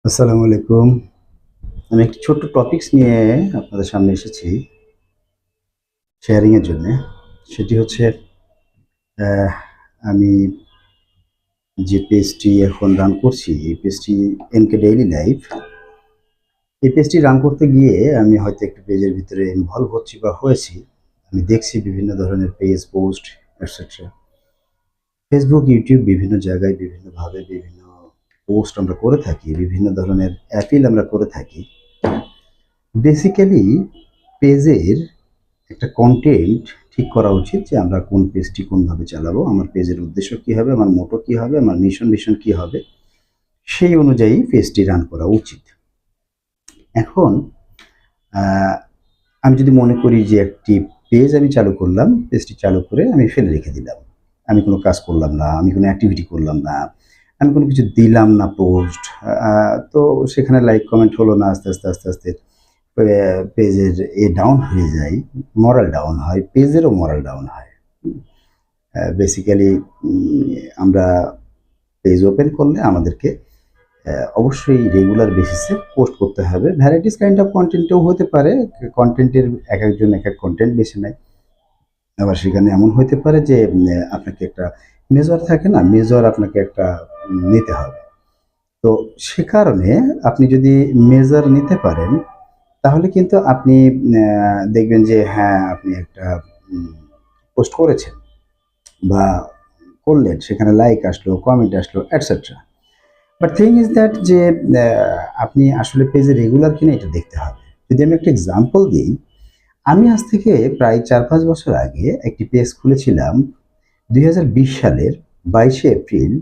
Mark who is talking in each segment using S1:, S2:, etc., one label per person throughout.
S1: আসসালামু আলাইকুম। আমি একটি ছোট্ট টপিকস নিয়ে আপনাদের সামনে এসেছি শেয়ারিং এর জন্যে। সেটি হচ্ছে অ্যা আমি যে পেজটি এখন রান করছি, এই পেজটি এমকে ডেইলি লাইফ। এই পেজটি রান করতে গিয়ে আমি হয়তো একটু পেজের ভিতরে ইনভলভ হচ্ছি বা হয়েছি। আমি দেখছি বিভিন্ন ধরনের page, post etcetera. Facebook, YouTube বিভিন্ন জায়গায় বিভিন্নভাবে বিভিন্ন পোস্ট আমরা করে থাকি। বিভিন্ন ধরনের অ্যাপিল আমরা করে থাকি। বেসিক্যালি পেজের একটা কনটেন্ট ঠিক করা উচিত যে আমরা কোন পেজটি কোনভাবে চালাবো, আমার পেজের উদ্দেশ্য কী হবে, আমার মোটো কী হবে, আমার মিশন ভিশন কী হবে, সেই অনুযায়ী পেজটি রান করা উচিত। এখন আমি যদি মনে করি যে একটি পেজ আমি চালু করলাম, পেজটি চালু করে আমি ফেলে রেখে দিলাম। আমি কোনো কাজ করলাম না, আমি কোনো অ্যাক্টিভিটি করলাম না, আমি কোনো কিছু দিলাম না পোস্ট। তো সেখানে লাইক কমেন্ট হলো না, আস্তে আস্তে পেজের ডাউন হয়ে যায়, মরাল ডাউন হয়, পেজেরও মরাল ডাউন হয়। বেসিক্যালি আমরা পেজ ওপেন করলে আমাদেরকে অবশ্যই রেগুলার বেসিসে পোস্ট করতে হবে। ভ্যারাইটিস কাইন্ড অফ কন্টেন্টও হতে পারে। কন্টেন্টের একেকজন একেক কন্টেন্ট বেছে নেয়। আবার সেখানে এমন হইতে পারে যে আপনাকে একটা মেজর থাকে না? মেজর আপনাকে একটা নিতে হবে। তো সে কারণে আপনি যদি মেজর নিতে পারেন, তাহলে কিন্তু আপনি দেখবেন যে হ্যাঁ, আপনি একটা পোস্ট করেছেন বা করলেন, সেখানে লাইক আসলো, কমেন্ট আসলো etcetera. But thing is that যে আপনি আসলে পেজে রেগুলার কিনা এটা দেখতে হবে। যদি আমি একটা এক্সাম্পল দিই, আমি আজ থেকে প্রায় ৪-৫ বছর আগে একটি পেজ খুলেছিলাম ২০২০ সালের ২২শে এপ্রিল।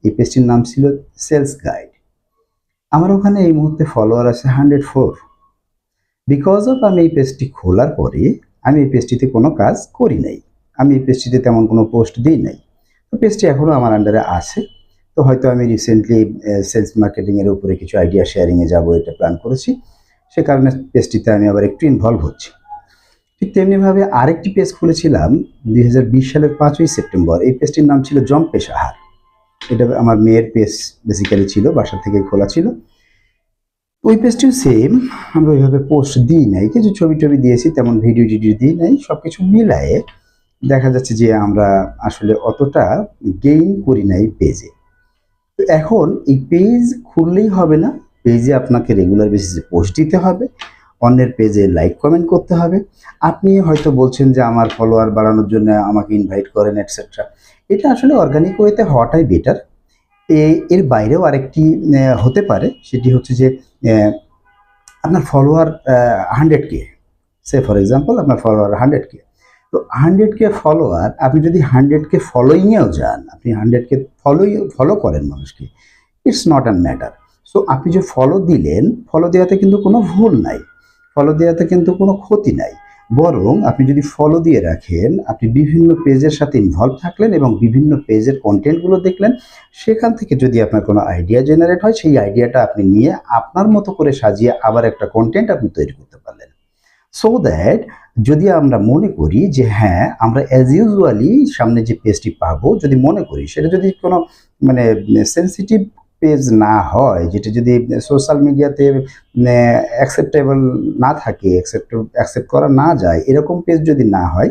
S1: এই পেজটির নাম ছিল সেলস গাইড। আমার ওখানে এই মুহূর্তে ফলোয়ার আছে 104। বিকজ অফ আমি এই পেজটি খোলার পরে আমি এই পেজটিতে কোনো কাজ করি নাই। আমি এই পেজটিতে তেমন কোনো পোস্ট দিই নাই। তো পেজটি এখনও আমার আন্ডারে আছে। তো হয়তো আমি রিসেন্টলি সেলস মার্কেটিংয়ের উপরে কিছু আইডিয়া শেয়ারিংয়ে যাবো, এটা প্ল্যান করেছি। সে কারণে পেজটিতে আমি আবার একটু ইনভলভ হচ্ছি। ঠিক তেমনিভাবে আরেকটি পেজ খুলেছিলাম ২০২০ সালের ৫ই সেপ্টেম্বর। এই পেজটির নাম ছিল জম্পে সাহার। এটা আমার মেয়ের পেজ বেসিক্যালি ছিল, বাসা থেকে খোলা ছিল। ওই পেজটিও সেম, আমরা ওইভাবে পোস্ট দিই নাই, কিছু ছবি-টবি দিয়েছি, তেমন ভিডিও-টিডিও দিই নাই। সবকিছু মিলায়ে দেখা যাচ্ছে যে আমরা আসলে অতটা গেইন করি নাই পেজে। তো এখন এই পেজ খুললেই হবে না, পেজে আপনাকে রেগুলার বেসিসে পোস্ট দিতে হবে, অন্যের পেজে লাইক কমেন্ট করতে হবে। আপনি হয়তো বলছেন যে আমার ফলোয়ার বাড়ানোর জন্য আমাকে ইনভাইট করেন এটসেট্রা। এটা আসলে অর্গানিক ওয়েতে হওয়াটাই বেটার। এর বাইরেও আরেকটি হতে পারে, সেটি হচ্ছে যে আপনার follower 100K, say for example আপনার ফলোয়ার 100K। তো 100K ফলোয়ার, আপনি যদি 100K ফলোইংয়েও যান, আপনি 100K ফলো করেন মানুষকে, it's not an matter. So আপনি যে ফলো দিলেন, ফলো দেওয়াতে কিন্তু কোনো ভুল নাই, ফলো দেওয়াতে কিন্তু কোনো ক্ষতি নাই। বরং আপনি যদি ফলো দিয়ে রাখেন, আপনি বিভিন্ন পেজের সাথে ইনভলভ থাকলেন এবং বিভিন্ন পেজের কন্টেন্টগুলো দেখলেন। সেখান থেকে যদি আপনার কোনো আইডিয়া জেনারেট হয়, সেই আইডিয়াটা আপনি নিয়ে আপনার মতো করে সাজিয়ে আবার একটা কন্টেন্ট আপনি তৈরি করতে পারলেন। সো দ্যাট যদি আমরা মনে করি যে হ্যাঁ, আমরা অ্যাজ ইউজুয়ালি সামনে যে পেজটি পাবো, যদি মনে করি সেটা যদি কোনো মানে সেনসিটিভ পেজ না হয়, যেটা যদি সোশ্যাল মিডিয়াতে অ্যাকসেপ্টেবল না থাকে, অ্যাকসেপ্ট করা না যায়, এরকম পেজ যদি না হয়,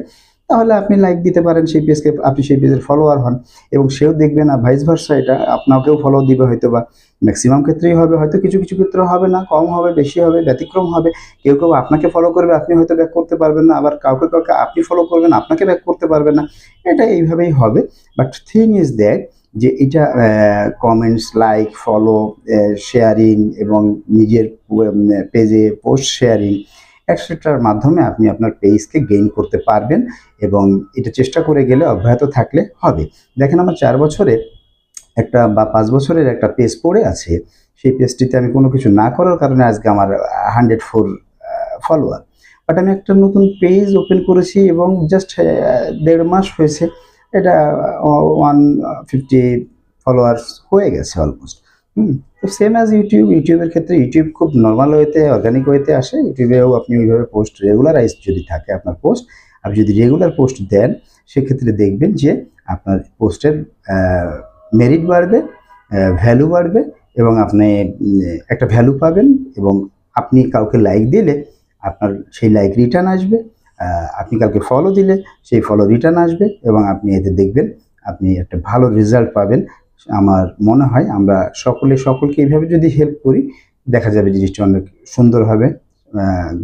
S1: তাহলে আপনি লাইক দিতে পারেন সেই পেজকে, আপনি সেই পেজের ফলোয়ার হন এবং সেও দেখবে না, ভাইস ভার্সা, এটা আপনাকেও ফলো দিবে হয়তো বা। ম্যাক্সিমাম ক্ষেত্রেই হবে, হয়তো কিছু কিছু ক্ষেত্রে হবে না, কম হবে, বেশি হবে, ব্যতিক্রম হবে। কেউ আপনাকে ফলো করবে, আপনি হয়তো ব্যাক করতে পারবেন না, আবার কাউকে আপনি ফলো করবেন, আপনাকে ব্যাক করতে পারবেন না। এটা এইভাবেই হবে। বাট থিং ইজ দ্যাট যে এটা কমেন্টস, লাইক, ফলো, শেয়ারিং এবং নিজের পেজে পোস্ট শেয়ারিং এটসেট্রার মাধ্যমে আপনি আপনার পেজকে গেইন করতে পারবেন এবং এটা চেষ্টা করে গেলে, অব্যাহত থাকলে হবে। দেখেন, আমার 4 বছরে একটা বা 5 বছরের একটা পেজ পড়ে আছে। সেই পেজটিতে আমি কোনো কিছু না করার কারণে আজকে আমার 104 ফলোয়ার। বাট আমি একটা নতুন পেজ ওপেন করেছি এবং জাস্ট 1.5 মাস হয়েছে। এটা 150 ফলোয়ার্স হয়ে গেছে অলমোস্ট। তো সেম অ্যাজ ইউটিউবের ক্ষেত্রে ইউটিউব খুব নরমাল ওয়েতে, অর্গানিক ওয়েতে আসে। ইউটিউবেও আপনি ওইভাবে পোস্ট রেগুলারাইজড যদি থাকে আপনার পোস্ট, আপনি যদি রেগুলার পোস্ট দেন, সেক্ষেত্রে দেখবেন যে আপনার পোস্টের মেরিট বাড়বে, ভ্যালু বাড়বে এবং আপনি একটা ভ্যালু পাবেন, এবং আপনি কাউকে লাইক দিলে আপনার সেই লাইক রিটার্ন আসবে, আপনি কাউকে ফলো দিলে সেই ফলো রিটার্ন আসবে, এবং আপনি এতে দেখবেন আপনি একটা ভালো রেজাল্ট পাবেন। আমার মনে হয় আমরা সকলকে এইভাবে যদি হেল্প করি, দেখা যাবে জিনিসটা অনেক সুন্দরভাবে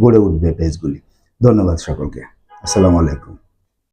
S1: গড়ে উঠবে পেজগুলি। ধন্যবাদ সকলকে। আসসালামু আলাইকুম।